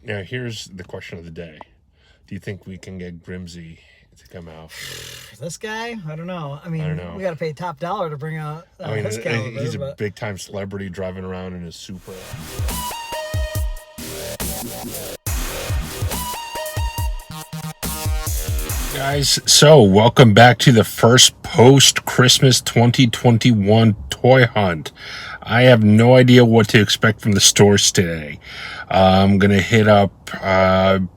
Now, here's the question of the day. Do you think we can get Grimsey to come out? This guy? I don't know. I mean, I don't know. we got to pay top dollar to bring out his caliber. He's a big-time celebrity driving around in his Supra. Guys, so welcome back to the first post-Christmas 2021 toy hunt. I have no idea what to expect from the stores today. I'm going to hit up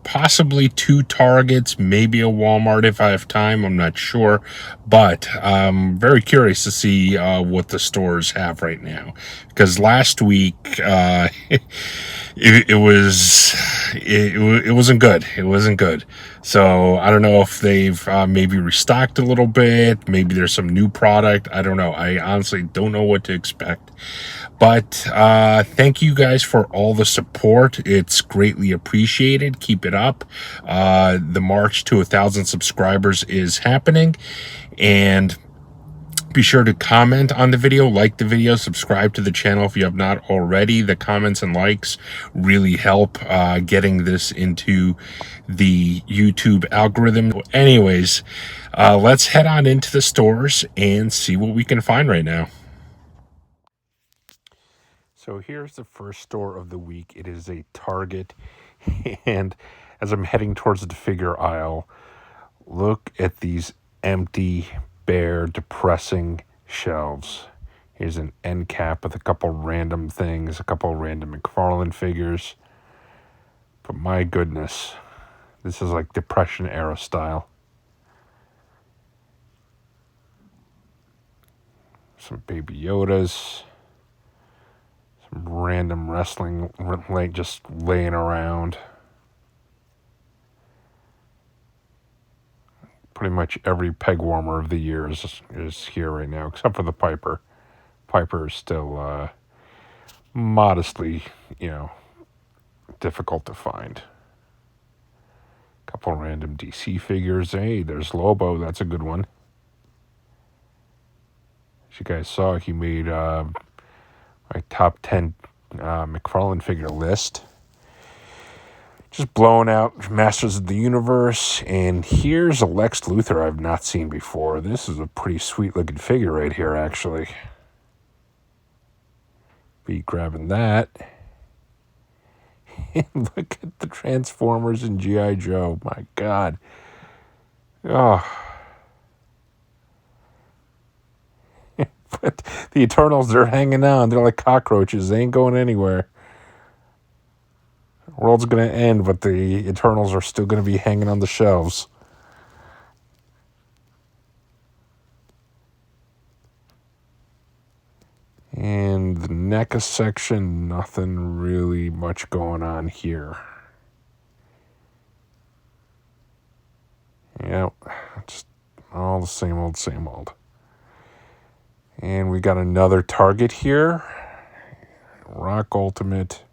possibly 2 Targets, maybe a Walmart if I have time. I'm not sure. But I'm very curious to see what the stores have right now. Because last week, it wasn't good. It wasn't good. So I don't know if they've maybe restocked a little bit. Maybe there's some new product. I don't know. I honestly don't know what to expect. But thank you guys for all the support. It's greatly appreciated. Keep it up. The march to 1,000 subscribers is happening. And be sure to comment on the video, like the video, subscribe to the channel if you have not already. The comments and likes really help getting this into the YouTube algorithm. Anyways, let's head on into the stores and see what we can find right now. So here's the first store of the week. It is a Target. And as I'm heading towards the figure aisle, look at these empty, bare, depressing shelves. Here's an end cap with a couple random things, a couple random McFarlane figures. But my goodness, this is like Depression era style. Some Baby Yodas. Some random wrestling just laying around. Pretty much every peg warmer of the year is here right now, except for the Piper. Piper is still modestly, difficult to find. Couple random DC figures. Hey, there's Lobo. That's a good one. As you guys saw, he made my top 10 McFarlane figure list. Just blowing out Masters of the Universe. And here's a Lex Luthor I've not seen before. This is a pretty sweet looking figure right here, actually. Be grabbing that. And look at the Transformers and G.I. Joe. My God. Oh. But the Eternals, they're hanging on. They're like cockroaches. They ain't going anywhere. The world's going to end, but the Eternals are still going to be hanging on the shelves. And the NECA section, nothing really much going on here. Yep, just all the same old, same old. And we got another Target here. Rock Ultimate.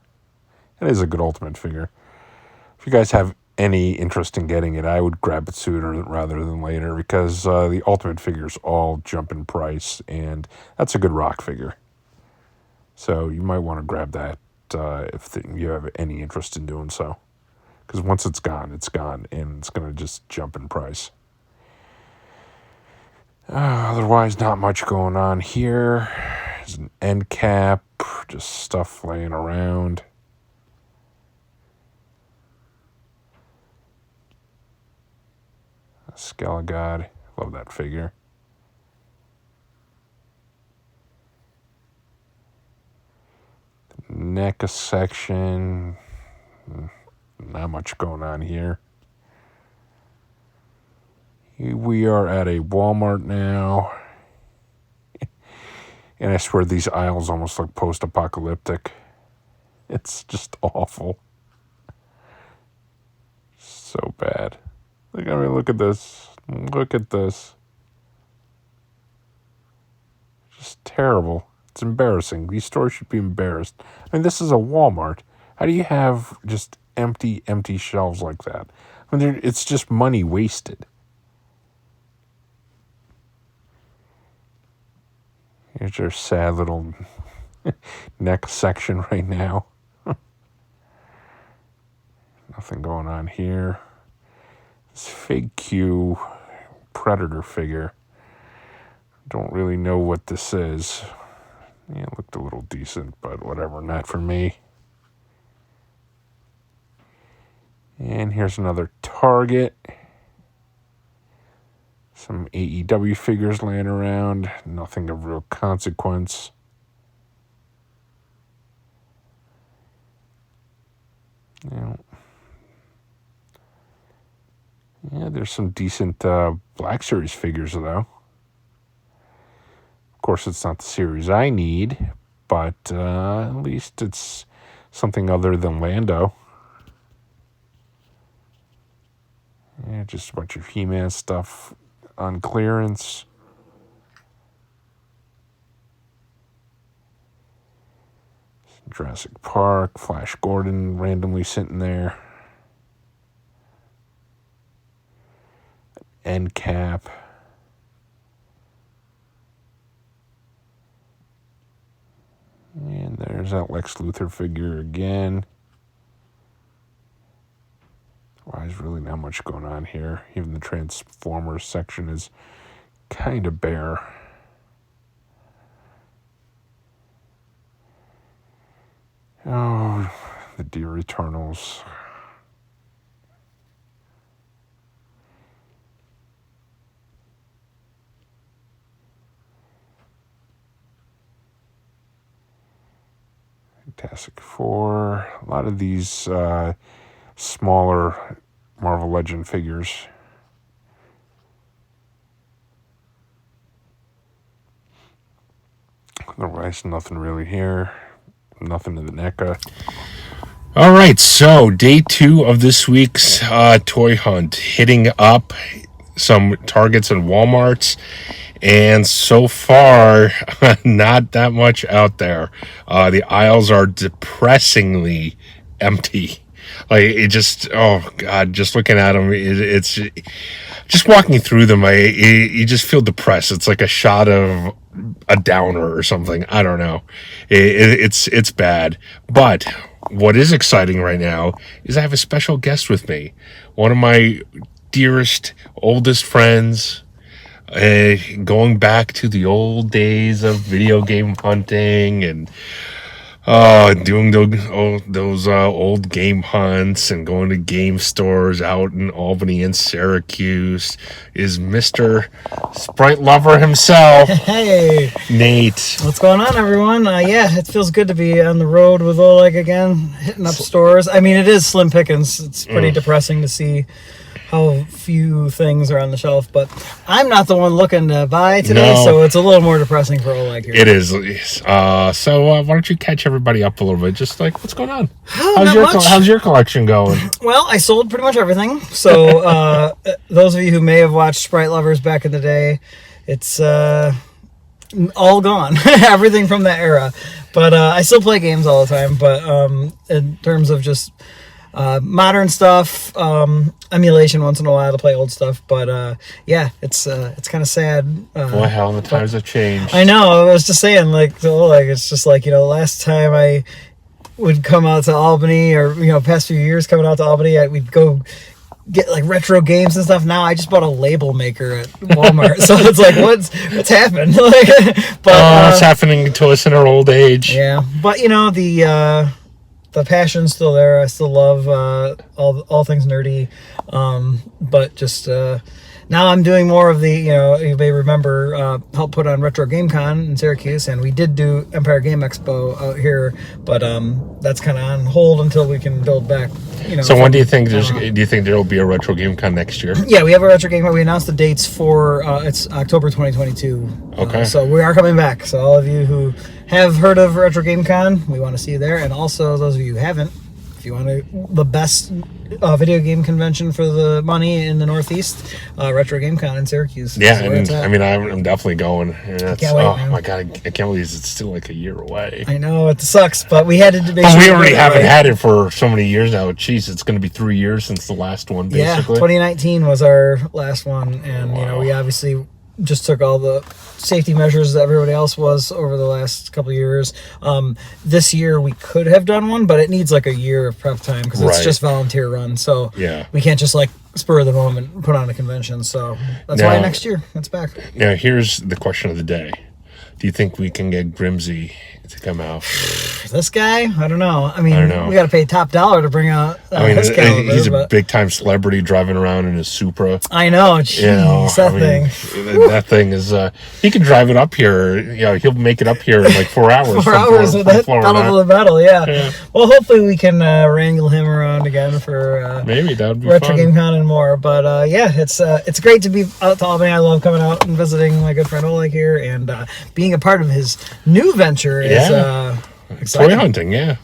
It is a good Ultimate figure. If you guys have any interest in getting it, I would grab it sooner rather than later because the Ultimate figures all jump in price, and that's a good Rock figure. So you might want to grab that if you have any interest in doing so. Because once it's gone, and it's going to just jump in price. Otherwise, not much going on here. There's an end cap, just stuff laying around. Skelegod, love that figure. The NECA section, not much going on here. We are at a Walmart now. And I swear these aisles almost look post-apocalyptic. It's just awful. So bad. Look at this. Look at this. Just terrible. It's embarrassing. These stores should be embarrassed. I mean, this is a Walmart. How do you have just empty shelves like that? I mean, it's just money wasted. Here's your sad little neck section right now. Nothing going on here. This Fig Q Predator figure. Don't really know what this is. Yeah, it looked a little decent, but whatever, not for me. And here's another Target. Some AEW figures laying around. Nothing of real consequence. Yeah, there's some decent Black Series figures, though. Of course, it's not the series I need, but at least it's something other than Lando. Yeah, just a bunch of He-Man stuff on clearance. Jurassic Park, Flash Gordon randomly sitting there. End cap. And there's that Lex Luthor figure again. Wow, there's really not much going on here. Even the Transformers section is kind of bare. Oh, the Deer Eternals. Fantastic Four. A lot of these smaller Marvel Legend figures. Otherwise, nothing really here. Nothing in the NECA. All right, so day 2 of this week's toy hunt. Hitting up some Targets and Walmarts. And so far, not that much out there. The aisles are depressingly empty. Like, it just, oh God, just looking at them, it's just walking through them. You just feel depressed. It's like a shot of a downer or something. I don't know. It's bad. But what is exciting right now is I have a special guest with me. One of my dearest, oldest friends. Going back to the old days of video game hunting and doing those old game hunts and going to game stores out in Albany and Syracuse is Mr. Sprite Lover himself. Hey, Nate. What's going on, everyone? Yeah, it feels good to be on the road with Oleg again, hitting up stores. I mean, it is slim pickings. It's pretty depressing to see how few things are on the shelf, but I'm not the one looking to buy today, so it's a little more depressing for Oleg here. It is. So why don't you catch everybody up a little bit? Just like, what's going on? How's your collection going? Well, I sold pretty much everything. So those of you who may have watched Sprite Lovers back in the day, it's all gone. Everything from that era. But I still play games all the time. But in terms of just modern stuff, emulation once in a while to play old stuff, but yeah, it's kind of sad. Boy, how the times have changed. I know. I was just saying, like it's just like, last time I would come out to Albany, or past few years coming out to Albany, we'd go get like retro games and stuff. Now I just bought a label maker at Walmart, so it's like, what's happened? What's happening to us in our old age? Yeah, but the passion's still there. I still love all things nerdy, but just now I'm doing more of the, you may remember, helped put on Retro Game Con in Syracuse, and we did do Empire Game Expo out here, but that's kind of on hold until we can build back. So when do you think there will be a Retro Game Con next year? Yeah, we have a Retro Game Con. We announced the dates for it's October 2022. Okay. So we are coming back. So all of you who have heard of Retro Game Con, we want to see you there, and also those of you who haven't, if you want the best video game convention for the money in the Northeast, Retro Game Con in Syracuse. Yeah, I'm definitely going. I can't wait, man. My God, I can't believe it's still like a year away. I know, it sucks, but we had to make sure. We already haven't had it for so many years now. Jeez, it's going to be 3 years since the last one, basically. Yeah, 2019 was our last one, and we obviously just took all the safety measures that everybody else was over the last couple of years. This year we could have done one, but it needs like a year of prep time because it's Right. just volunteer run. So Yeah. we can't just like spur of the moment put on a convention. So that's why Now- next year it's back. Now, here's the question of the day. Do you think we can get Grimsey to come out? This guy, I don't know. I mean, I don't know. we got to pay top dollar to bring out I mean, his caliber. he's a but big-time celebrity driving around in his Supra. I know, jeez, You know, that I mean, thing. that thing is, he can drive it up here. You know, he'll make it up here in like 4 hours. 4 from hours Flor- of from that Florida. pedal to the metal, yeah. Yeah. Well, hopefully we can wrangle him around again for Maybe that would be Retro fun. Game Con and more. But yeah, it's great to be out to Albany. I love coming out and visiting my good friend Oleg here, and being a part of his new venture is exciting. Toy hunting, yeah.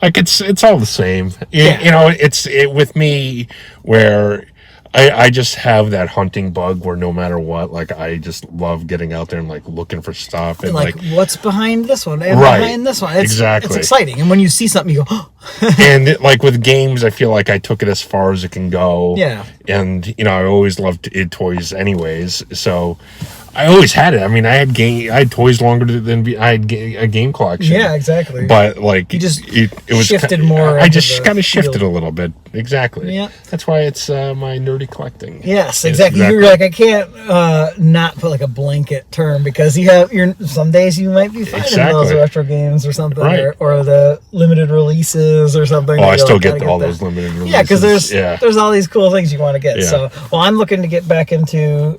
Like it's all the same. Yeah. You know, it's with me where I just have that hunting bug where no matter what, like I just love getting out there and like looking for stuff and Like, what's behind this one and Right. behind this one? It's, Exactly. It's exciting. And when you see something, you go, oh. and like with games, I feel like I took it as far as it can go. Yeah. And you know, I always loved toys, anyways. So I always had it. I mean, I had toys longer than I had a game collection. Yeah, exactly. But like, You just it was shifted more I into just the kind of shifted field. a little bit. Exactly. Yeah. That's why it's my nerdy collecting. Yes, exactly. You're like, I can't not put like a blanket term because some days you might be finding those Exactly. retro games or something, Right. or the limited releases or something. Oh, I You're still like, get gotta all that. those limited releases. Yeah, because there's all these cool things you want to get. Yeah. So, well, I'm looking to get back into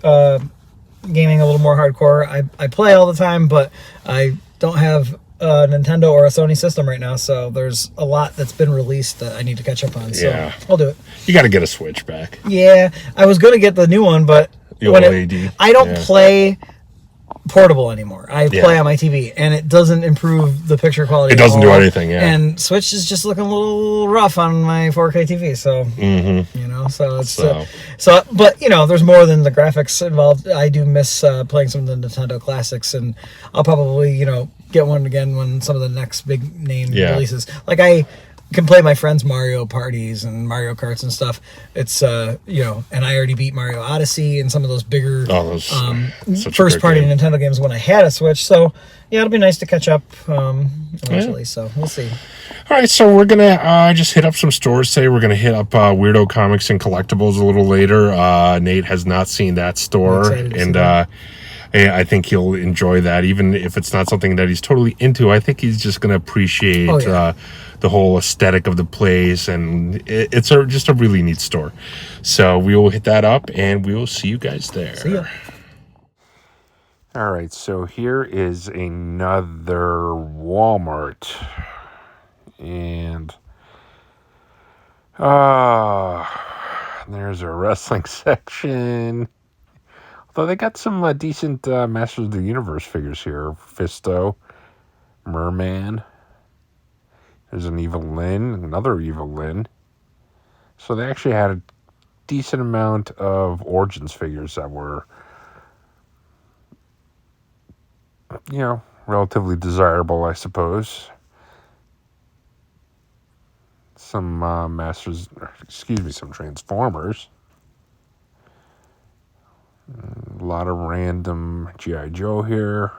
gaming a little more hardcore. I play all the time, but I don't have a Nintendo or a Sony system right now, so there's a lot that's been released that I need to catch up on. So Yeah. I'll do it. You got to get a Switch back. Yeah, I was gonna get the new one, but The when OLED, I don't yeah. play portable anymore. I Yeah. play on my TV, and it doesn't improve the picture quality. It at doesn't do all. anything, yeah. And Switch is just looking a little rough on my 4K TV. So you know, so it's but you know, there's more than the graphics involved. I do miss playing some of the Nintendo classics, and I'll probably get one again when some of the next big name releases. Like I can play my friends' Mario parties and Mario Karts and stuff. It's and I already beat Mario Odyssey and some of those bigger those such a first great party game. Nintendo games when I had a Switch. So yeah, it'll be nice to catch up eventually. So we'll see. All right, so we're gonna just hit up some stores today. We're gonna hit up Weirdo Comics and Collectibles a little later. Nate has not seen that store, excited to see and that. I think he'll enjoy that, even if it's not something that he's totally into. I think he's just gonna appreciate the whole aesthetic of the place, and it's just a really neat store. So we will hit that up, and we will see you guys there. See ya. All right, so here is another Walmart. And there's a wrestling section. Although they got some decent Masters of the Universe figures here. Fisto, Merman. There's an Evil Lyn, another Evil Lyn. So they actually had a decent amount of Origins figures that were, relatively desirable, I suppose. Some some Transformers. A lot of random G.I. Joe here.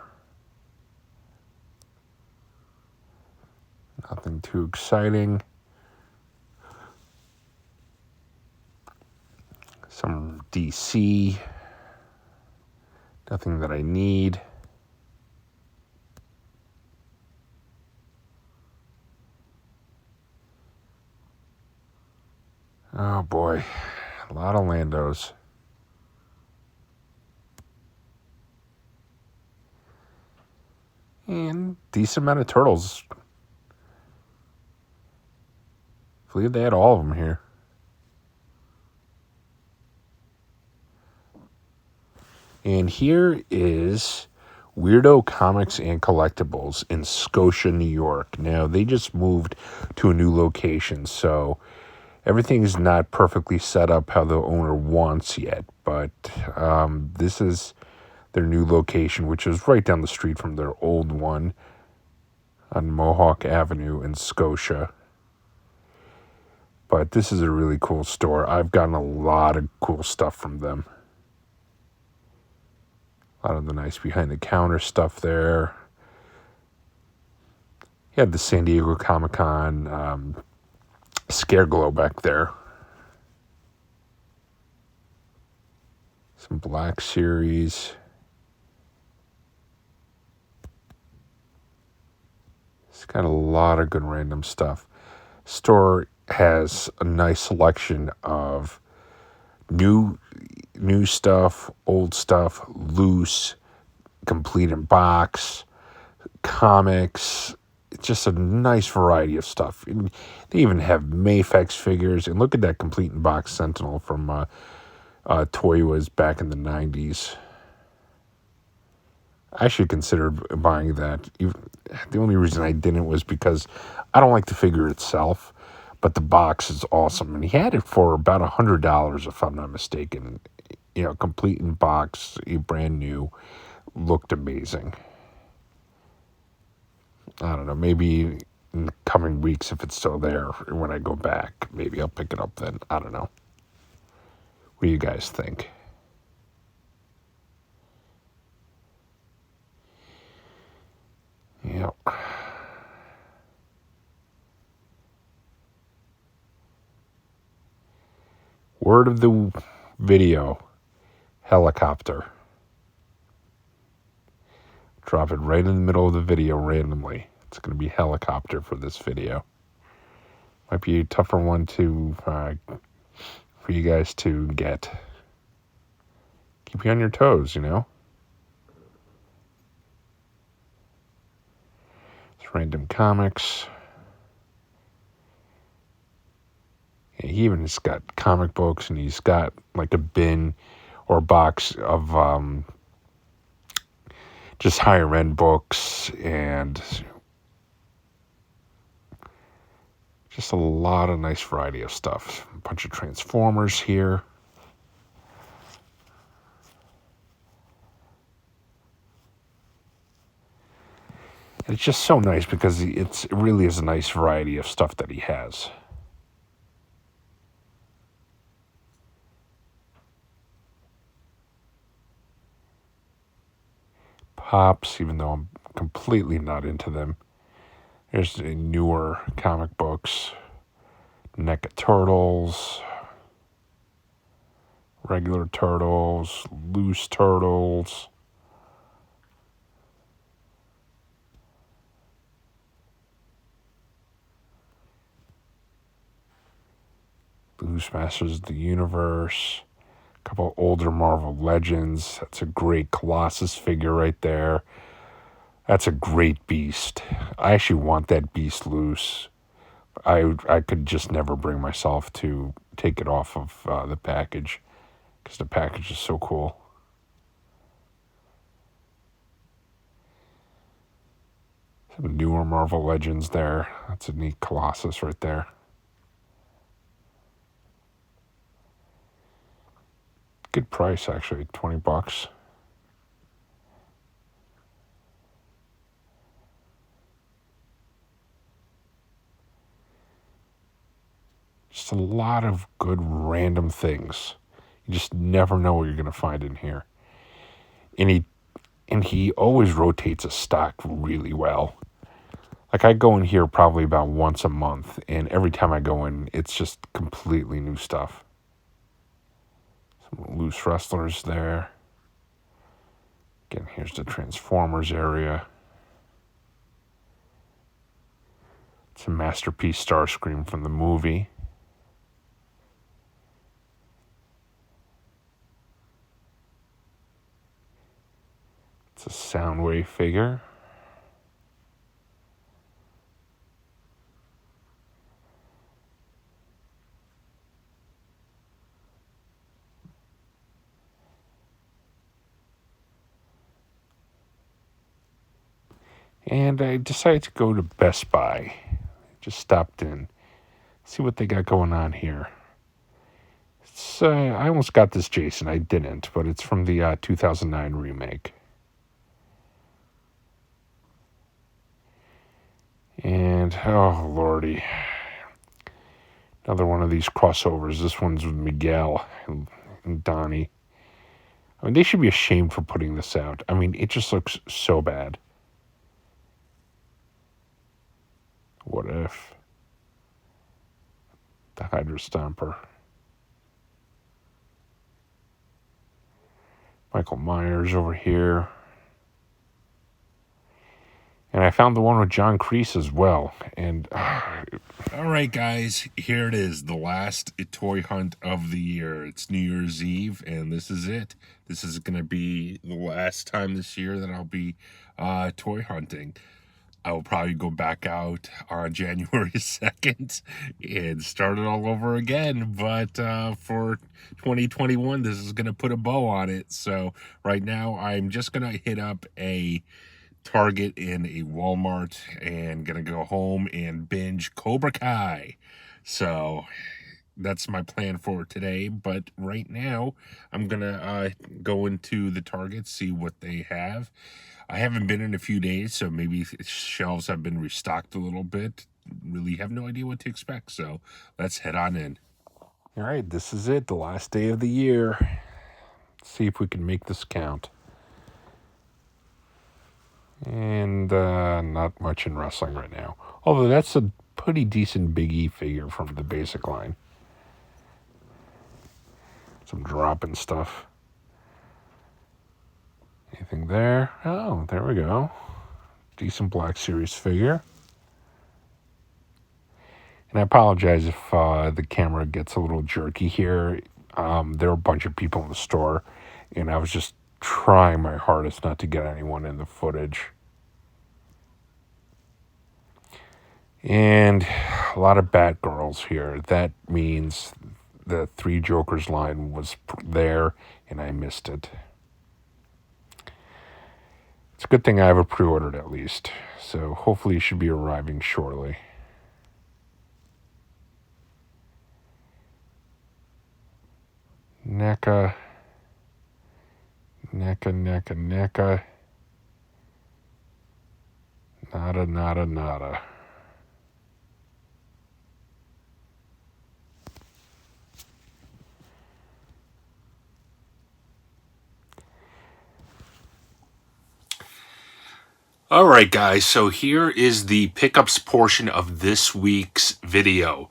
Nothing too exciting. Some DC. Nothing that I need. Oh boy, a lot of Landos. And decent amount of Turtles. I believe they had all of them here. And here is Weirdo Comics and Collectibles in Scotia, New York. Now, they just moved to a new location, so everything is not perfectly set up how the owner wants yet, but this is their new location, which is right down the street from their old one on Mohawk Avenue in Scotia. But this is a really cool store. I've gotten a lot of cool stuff from them. A lot of the nice behind the counter stuff there. You had the San Diego Comic-Con Scare Glow back there. Some Black Series. It's got a lot of good random stuff. Store has a nice selection of new stuff, old stuff, loose, complete in box, comics. It's just a nice variety of stuff. And they even have Mafex figures. And look at that complete in box Sentinel from Toy Was back in the 90s. I actually considered buying that. The only reason I didn't was because I don't like the figure itself, but the box is awesome. And he had it for about $100, if I'm not mistaken. You know, complete in box, brand new, looked amazing. I don't know, maybe in the coming weeks, if it's still there, when I go back, maybe I'll pick it up then. I don't know. What do you guys think? Yeah. Word of the video, helicopter. Drop it right in the middle of the video randomly. It's going to be helicopter for this video. Might be a tougher one to for you guys to get. Keep you on your toes, you know. It's random comics. Yeah, he even has got comic books, and he's got like a bin or a box of just higher end books and just a lot of nice variety of stuff. A bunch of Transformers here. And it's just so nice because it really is a nice variety of stuff that he has. Pops, even though I'm completely not into them. There's the newer comic books. NECA Turtles. Regular Turtles. Loose Turtles. Loose Masters of the Universe. A couple older Marvel Legends. That's a great Colossus figure right there. That's a great Beast. I actually want that Beast loose. I could just never bring myself to take it off of the package because the package is so cool. Some newer Marvel Legends there. That's a neat Colossus right there. Good price, actually, $20. Just a lot of good random things. You just never know what you're going to find in here. And he always rotates a stock really well. Like, I go in here probably about once a month, and every time I go in, it's just completely new stuff. Some loose wrestlers there. Again, here's the Transformers area. It's a Masterpiece Starscream from the movie. It's a Soundwave figure. And I decided to go to Best Buy. Just stopped in. See what they got going on here. I almost got this Jason. I didn't, but it's from the 2009 remake. And, oh, lordy. Another one of these crossovers. This one's with Miguel and Donnie. I mean, they should be ashamed for putting this out. I mean, it just looks so bad. What if? The Hydra Stomper. Michael Myers over here. And I found the one with John Kreese as well. And all right, guys, here it is, the last toy hunt of the year. It's New Year's Eve, and this is it. This is going to be the last time this year that I'll be toy hunting. I will probably go back out on January 2nd and start it all over again. But for 2021, this is going to put a bow on it. So right now, I'm just going to hit up a Target and a Walmart and going to go home and binge Cobra Kai. So that's my plan for today. But right now, I'm going to go into the Target, see what they have. I haven't been in a few days, so maybe shelves have been restocked a little bit. Really have no idea what to expect, so let's head on in. All right, this is it, the last day of the year. Let's see if we can make this count. And not much in wrestling right now. Although that's a pretty decent Big E figure from the basic line. Some dropping stuff. Anything there? Oh, there we go. Decent Black Series figure. And I apologize if the camera gets a little jerky here. There are a bunch of people in the store, and I was just trying my hardest not to get anyone in the footage. And a lot of Batgirls here. That means the Three Jokers line was there, and I missed it. It's a good thing I have it pre-ordered at least, so hopefully it should be arriving shortly. NECA. Nada. All right, guys, so here is the pickups portion of this week's video.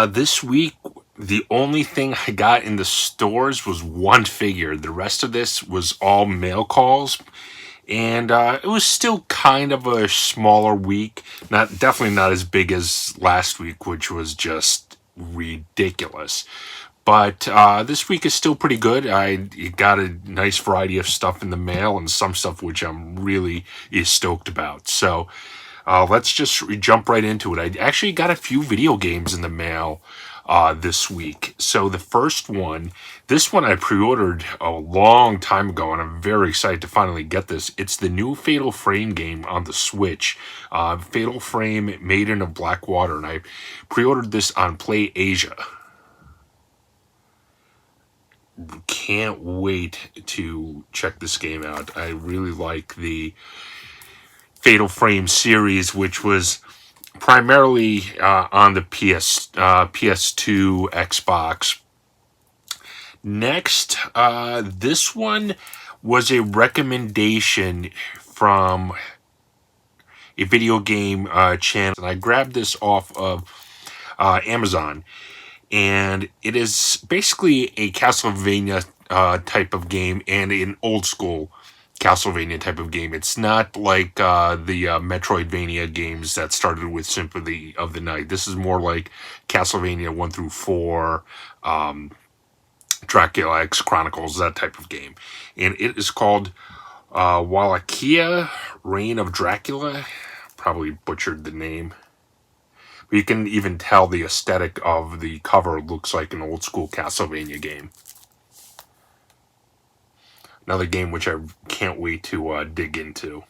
This week, the only thing I got in the stores was one figure. The rest of this was all mail calls. And it was still kind of a smaller week. Definitely not as big as last week, which was just ridiculous. But this week is still pretty good. I got a nice variety of stuff in the mail and some stuff which I'm really stoked about. So let's just jump right into it. I actually got a few video games in the mail this week. So the first one, this one I pre-ordered a long time ago, and I'm very excited to finally get this. It's the new Fatal Frame game on the Switch. Fatal Frame Maiden of Blackwater, and I pre-ordered this on Play Asia. Can't wait to check this game out. I really like the Fatal Frame series, which was primarily on the PS2, Xbox. Next, this one was a recommendation from a video game channel, and I grabbed this off of Amazon. And it is basically a Castlevania type of game and an old school Castlevania type of game. It's not like the Metroidvania games that started with Symphony of the Night. This is more like Castlevania 1 through 4, Dracula X Chronicles, that type of game. And it is called Wallachia, Reign of Dracula. Probably butchered the name. You can even tell the aesthetic of the cover looks like an old school Castlevania game. Another game which I can't wait to dig into.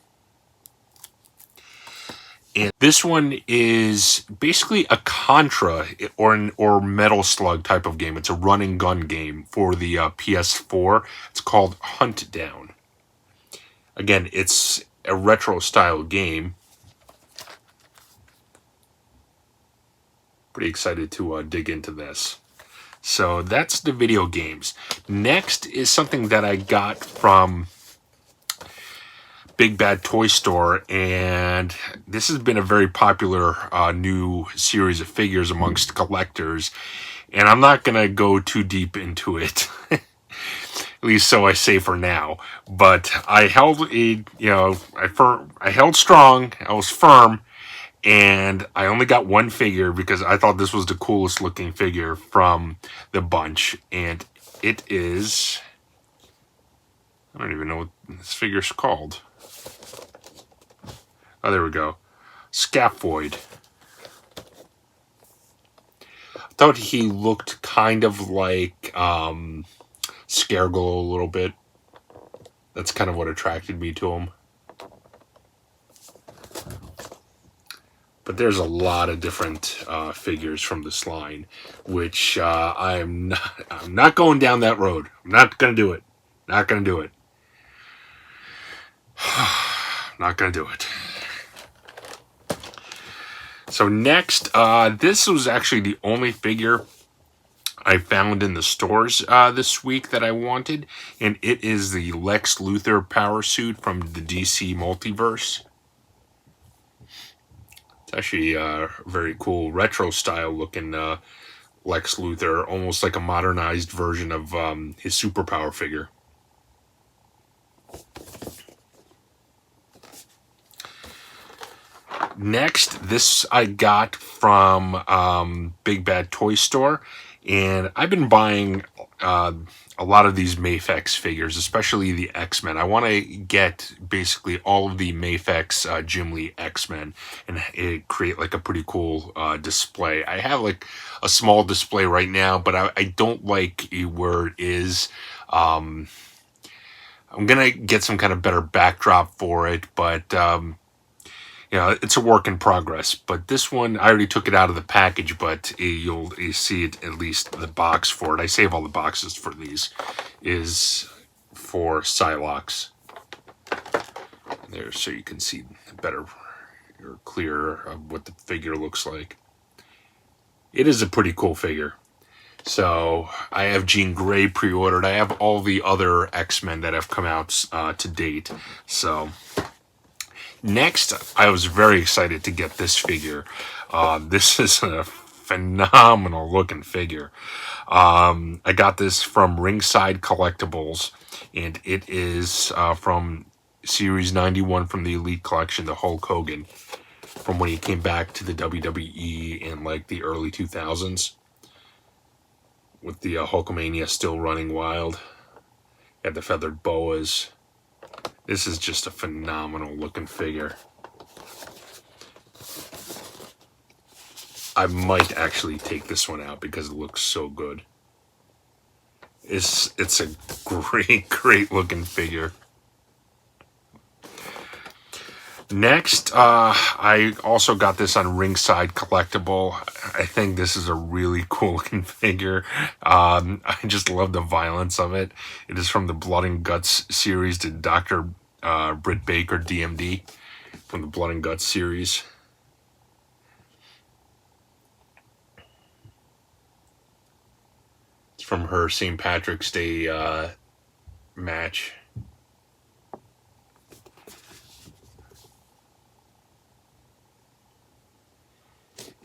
And this one is basically a Contra or Metal Slug type of game. It's a run and gun game for the PS4. It's called Hunt Down. Again, it's a retro style game. Pretty excited to dig into this. So that's the video games. Next is something that I got from Big Bad Toy Store, and this has been a very popular new series of figures amongst collectors, and I'm not going to go too deep into it. At least so I say for now. But I held I held strong. I was firm, and I only got one figure because I thought this was the coolest looking figure from the bunch, and it is. I don't even know what this figure's called. Oh, there we go. Scaphoid. I thought he looked kind of like Scareglow a little bit. That's kind of what attracted me to him. But there's a lot of different figures from this line, which I'm not going down that road. I'm not gonna do it. Not gonna do it. Not gonna do it. So next, this was actually the only figure I found in the stores this week that I wanted, and it is the Lex Luthor power suit from the DC Multiverse. It's actually a very cool retro style looking Lex Luthor, almost like a modernized version of his superpower figure. Next, this I got from Big Bad Toy Store, and I've been buying a lot of these Mafex figures, especially the X-Men. I want to get basically all of the Mafex Jim Lee X-Men and create like a pretty cool display. I have like a small display right now, but I don't like where it is. I'm gonna get some kind of better backdrop for it, but it's a work in progress. But this one, I already took it out of the package, but you'll see it, at least the box for it. I save all the boxes for these, is for Psylocke. There, so you can see better or clearer of what the figure looks like. It is a pretty cool figure. So I have Jean Grey pre-ordered. I have all the other X-Men that have come out to date. So next, I was very excited to get this figure. This is a phenomenal looking figure. I got this from Ringside Collectibles, and it is from Series 91 from the Elite Collection, the Hulk Hogan, from when he came back to the WWE in like the early 2000s, with the Hulkamania still running wild. Had the feathered boas. This is just a phenomenal looking figure. I might actually take this one out because it looks so good. It's a great looking figure. Next, I also got this on Ringside Collectible. I think this is a really cool looking figure. I just love the violence of it. It is from the Blood and Guts series to Dr. Britt Baker, DMD, from the Blood and Guts series. It's from her St. Patrick's Day match.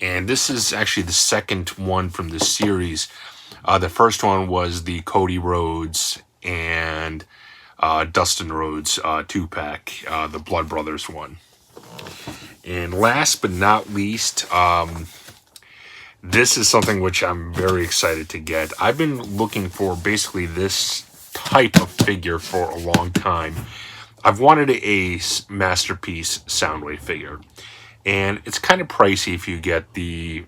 And this is actually the second one from this series. The first one was the Cody Rhodes and Dustin Rhodes 2-pack, the Blood Brothers one. And last but not least, this is something which I'm very excited to get. I've been looking for basically this type of figure for a long time. I've wanted a Masterpiece Soundwave figure. And it's kind of pricey if you get the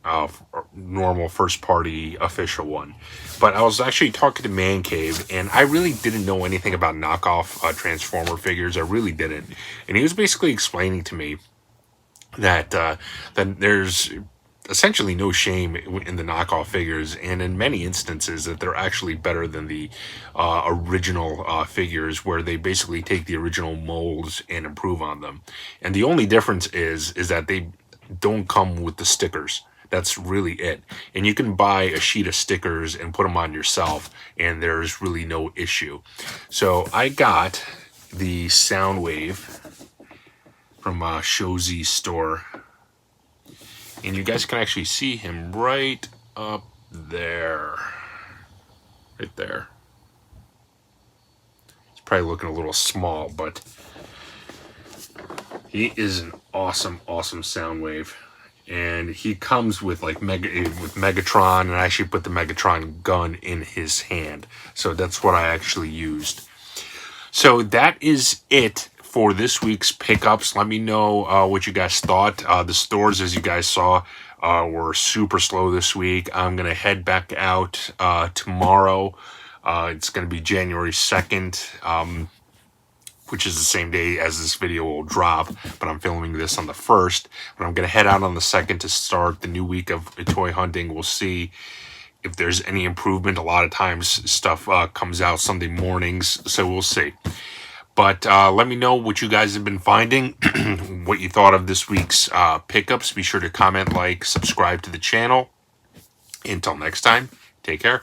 normal first-party official one. But I was actually talking to Man Cave, and I really didn't know anything about knockoff Transformer figures. I really didn't. And he was basically explaining to me that there's essentially no shame in the knockoff figures, and in many instances that they're actually better than the original figures, where they basically take the original molds and improve on them. And the only difference is that they don't come with the stickers That's really it. And you can buy a sheet of stickers and put them on yourself, and there's really no issue. So I got the Soundwave from Shozy Store. And you guys can actually see him right up there. Right there. It's probably looking a little small, but he is an awesome, awesome Soundwave. And he comes with like Megatron, and I actually put the Megatron gun in his hand. So that's what I actually used. So that is it for this week's pickups. Let me know what you guys thought. The stores, as you guys saw, were super slow this week. I'm going to head back out tomorrow. It's going to be January 2nd. Which is the same day as this video will drop, but I'm filming this on the 1st. But I'm going to head out on the 2nd to start the new week of toy hunting. We'll see if there's any improvement. A lot of times stuff comes out Sunday mornings, so we'll see. But let me know what you guys have been finding, what you thought of this week's pickups. Be sure to comment, like, subscribe to the channel. Until next time, take care.